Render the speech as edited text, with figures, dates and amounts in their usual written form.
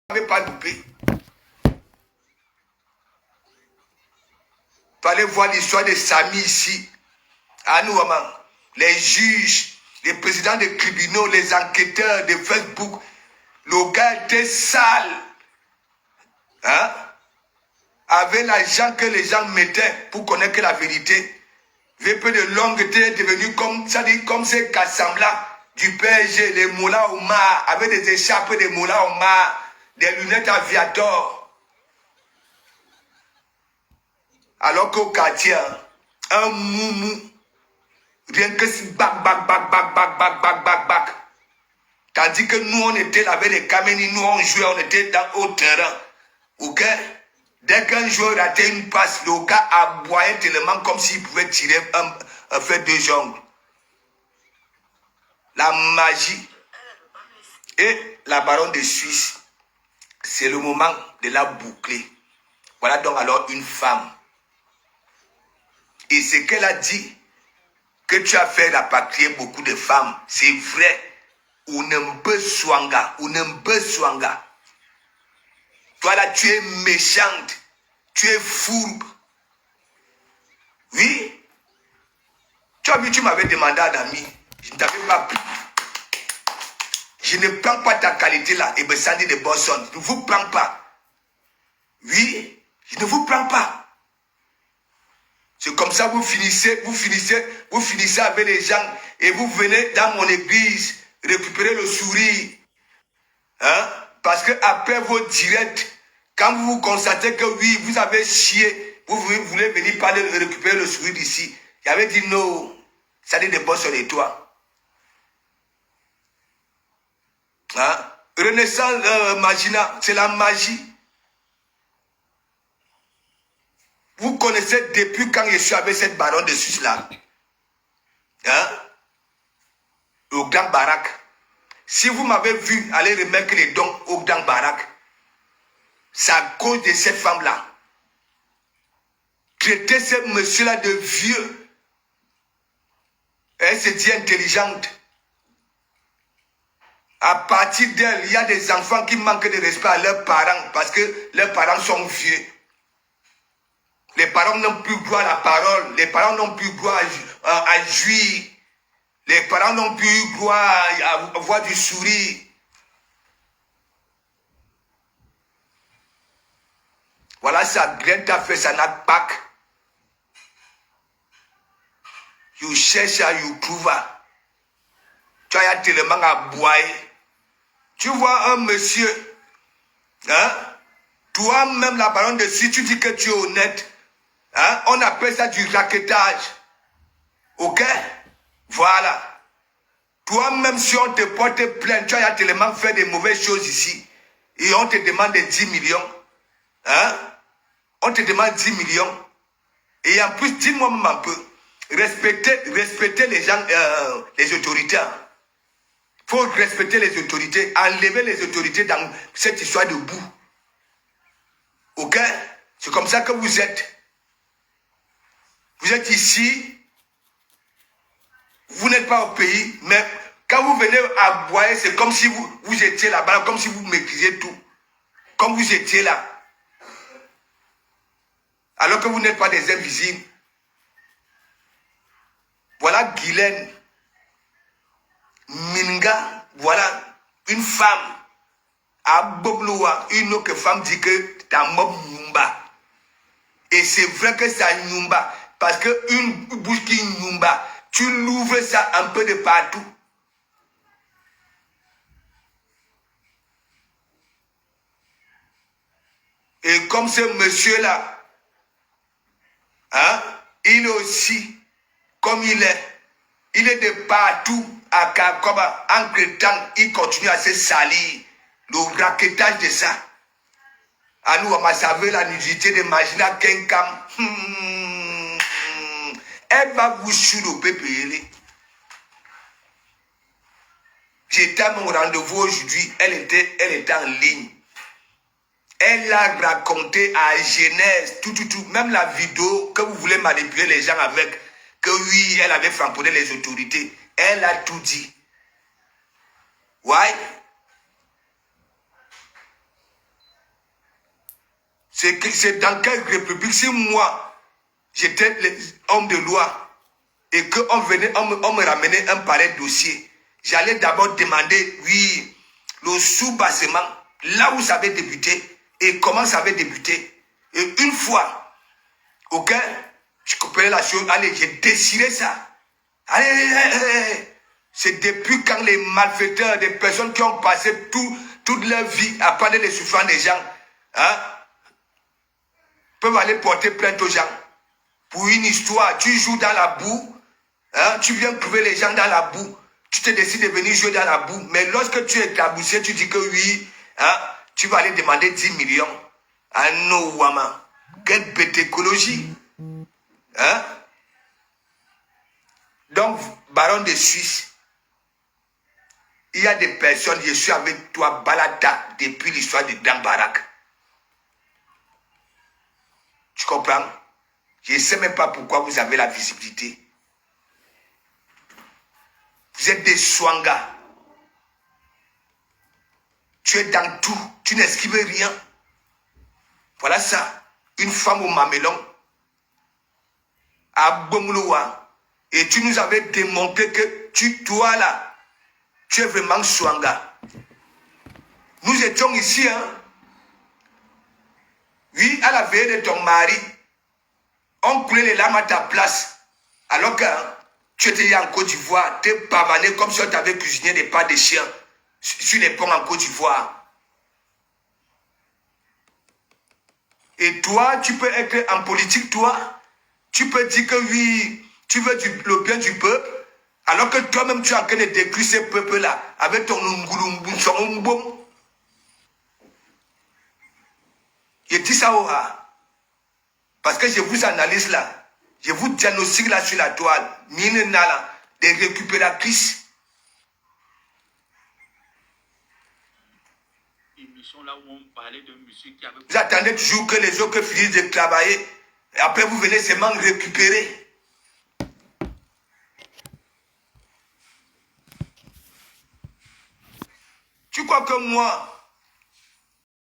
n'avez pas loupé. Tu allez voir l'histoire de Samy ici, à nous, les juges, les présidents des tribunaux, les enquêteurs de Facebook. Le gars était sale. Hein? Avec l'argent que les gens mettaient pour connaître la vérité. VP de Longue était devenu comme ça dit, comme ces Kassambla du PSG, les Moula Omar, avec des écharpes de Moula Omar, des lunettes aviator. Alors qu'au quartier, un moumou, rien que si bac. Tandis que nous, on était là avec les Kaméni, nous, on jouait, on était au terrain. Ok? Dès qu'un joueur ratait une passe, le gars aboyait tellement comme s'il pouvait tirer faire deux jongles. La magie et la baronne de Suisse, c'est le moment de la boucler. Voilà donc alors une femme. Et ce qu'elle a dit, que tu as fait rapatrier beaucoup de femmes, c'est vrai. Swanga. Toi là, tu es méchante. Tu es fourbe. Oui. Tu as vu, tu m'avais demandé à un ami. Je ne t'avais pas pris. Je ne prends pas ta qualité là. Et Sandy de Boston. Je ne vous prends pas. Oui. Je ne vous prends pas. C'est comme ça que vous finissez avec les gens. Et vous venez dans mon église récupérer le sourire. Hein? Parce que après vos directs, quand vous constatez que oui, vous avez chié, vous voulez venir parler, récupérer le sourire d'ici. J'avais dit non, ça dit de bosses sur les toits. Hein? Renaissance Magina, c'est la magie. Vous connaissez depuis quand je suis avec cette baronne de Suisse là. Hein? Au Grand Barak. Si vous m'avez vu aller remettre les dons au Grand Barak, c'est à cause de cette femme-là. Traiter ce monsieur-là de vieux. Elle se dit intelligente. À partir d'elle, il y a des enfants qui manquent de respect à leurs parents parce que leurs parents sont vieux. Les parents n'ont plus droit à la parole. Les parents n'ont plus droit à jouir. Les parents n'ont plus droit à avoir du sourire. Voilà ça, Grant a fait ça, n'a pas. You cherche à you trouve. Tu as tellement à boire. Tu vois un monsieur, hein? Toi-même, la baronne de si tu dis que tu es honnête, hein? On appelle ça du raquettage. Ok? Voilà. Toi-même, si on te porte plainte, tu as tellement fait de mauvaises choses ici, et on te demande 10 millions, hein? On te demande 10 millions. Et en plus, dis-moi même un peu, respectez les gens, les autorités. Il faut respecter les autorités, enlever les autorités dans cette histoire de boue. Ok? C'est comme ça que vous êtes. Vous êtes ici, vous n'êtes pas au pays, mais quand vous venez à boire, c'est comme si vous étiez là-bas, comme si vous maîtrisiez tout. Comme vous étiez là. Alors que vous n'êtes pas des invisibles. Voilà Guylaine. Minga, voilà une femme. À Bobloua, une autre femme dit que ta mob Nyumba. Et c'est vrai que ça Nyumba. Parce qu'une bouche qui Nyumba, tu l'ouvres ça un peu de partout. Et comme ce monsieur-là, hein, il est aussi, comme il est de partout à Kakoba, en crétant, il continue à se salir. Le raquettage de ça. À nous, on m'a savé la nudité de Magina Kenkam. Elle va vous chouloper payer. J'étais à mon rendez-vous aujourd'hui, elle était en ligne. Elle a raconté à Genèse, tout, même la vidéo que vous voulez manipuler les gens avec, que oui, elle avait framponné les autorités. Elle a tout dit. Ouais. C'est dans quelle république, si moi, j'étais homme de loi, et qu'on me ramenait un pareil dossier, j'allais d'abord demander, oui, le sous-bassement, là où ça avait débuté, et comment ça avait débuté. Et une fois, ok, je comprenais la chose, allez, j'ai déchiré ça. Allez, c'est depuis quand les malfaiteurs, des personnes qui ont passé toute leur vie à prendre les souffrances des gens, hein, peuvent aller porter plainte aux gens. Pour une histoire, tu joues dans la boue, hein, tu viens trouver les gens dans la boue, tu te décides de venir jouer dans la boue, mais lorsque tu es éclaboussé, tu dis que oui, hein, tu vas aller demander 10 millions. Ah non, Wama, quelle bête écologie. Hein? Donc, baron de Suisse, il y a des personnes, je suis avec toi, Balada, depuis l'histoire de Dambarak. Tu comprends? Je ne sais même pas pourquoi vous avez la visibilité. Vous êtes des Swangas. Tu es dans tout. Tu n'esquives rien. Voilà ça. Une femme au mamelon. À Bomouloua. Et tu nous avais démontré que toi là, tu es vraiment Swanga. Nous étions ici, hein. Oui, à la veille de ton mari, on coulait les larmes à ta place. Alors que hein, tu étais en Côte d'Ivoire, tu es pavané comme si on t'avait cuisiné des pâtes de chien sur les ponts en Côte d'Ivoire. Et toi, tu peux être en politique, toi. Tu peux dire que oui, tu veux le bien du peuple, alors que toi-même, tu es en train de détruire ce peuple-là avec ton ngulumbu, son umbom. Je dis ça au parce que je vous analyse là. Je vous diagnostique là sur la toile. Mine nala, des récupératrices. Là où on parlait de monsieur qui avait... Vous attendez toujours que les autres finissent de travailler. Et après, vous venez seulement récupérer. Tu crois que moi,